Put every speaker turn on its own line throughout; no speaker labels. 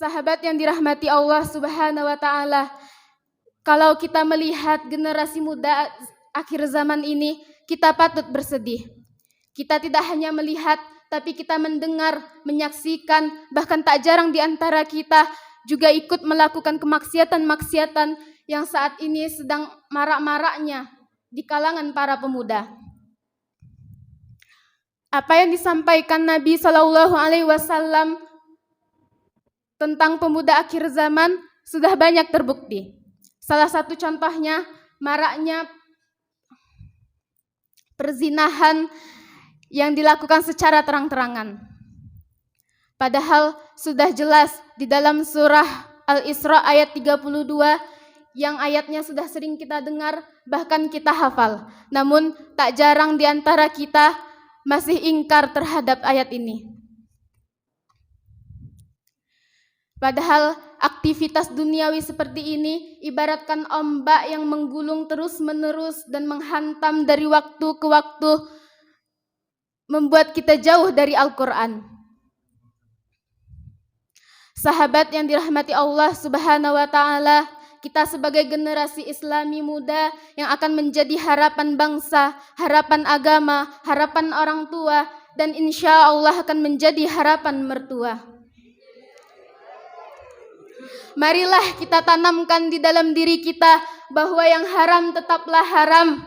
Sahabat yang dirahmati Allah Subhanahu wa taala, kalau kita melihat generasi muda akhir zaman ini, kita patut bersedih. Kita tidak hanya melihat, tapi kita mendengar, menyaksikan, bahkan tak jarang di antara kita juga ikut melakukan kemaksiatan-maksiatan yang saat ini sedang marak-maraknya di kalangan para pemuda. Apa yang disampaikan Nabi Shallallahu Alaihi Wasallam tentang pemuda akhir zaman sudah banyak terbukti. Salah satu contohnya maraknya perzinahan yang dilakukan secara terang-terangan. Padahal sudah jelas di dalam surah Al-Isra ayat 32 yang ayatnya sudah sering kita dengar, bahkan kita hafal. Namun tak jarang di antara kita masih ingkar terhadap ayat ini. Padahal aktivitas duniawi seperti ini ibaratkan ombak yang menggulung terus-menerus dan menghantam dari waktu ke waktu, membuat kita jauh dari Al-Quran. Sahabat yang dirahmati Allah Subhanahu wa taala, kita sebagai generasi Islami muda yang akan menjadi harapan bangsa, harapan agama, harapan orang tua, dan insya Allah akan menjadi harapan mertua. Marilah kita tanamkan di dalam diri kita bahwa yang haram tetaplah haram,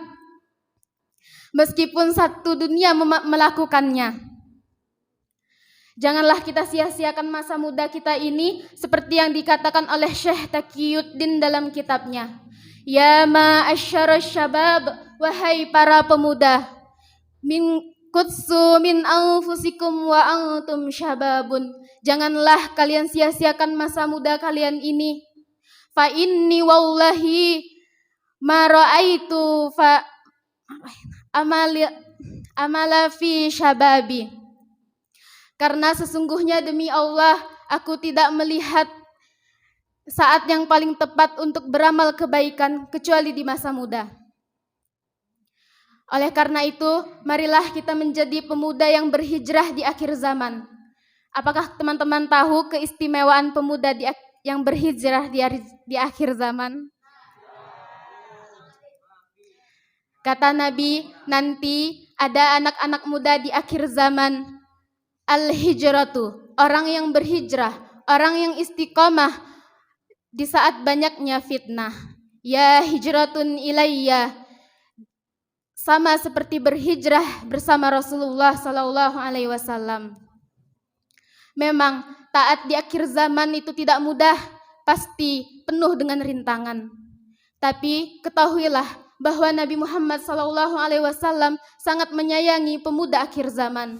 meskipun satu dunia melakukannya. Janganlah kita sia-siakan masa muda kita ini seperti yang dikatakan oleh Syekh Taqiyuddin dalam kitabnya. Ya ma'asyara syabab, wahai para pemuda, min kutsu min anfusikum wa antum syababun. Janganlah kalian sia-siakan masa muda kalian ini. Fa inni wallahi ma ra'aitu fa amala fi syababi. Karena sesungguhnya demi Allah, aku tidak melihat saat yang paling tepat untuk beramal kebaikan kecuali di masa muda. Oleh karena itu, marilah kita menjadi pemuda yang berhijrah di akhir zaman. Apakah teman-teman tahu keistimewaan pemuda yang berhijrah di akhir zaman? Kata Nabi, nanti ada anak-anak muda di akhir zaman. Al-hijratu, orang yang berhijrah, orang yang istiqomah di saat banyaknya fitnah. Ya hijratun ilayya, sama seperti berhijrah bersama Rasulullah Sallallahu Alaihi Wasallam. Memang taat di akhir zaman itu tidak mudah, pasti penuh dengan rintangan. Tapi ketahuilah bahwa Nabi Muhammad Sallallahu Alaihi Wasallam sangat menyayangi pemuda akhir zaman.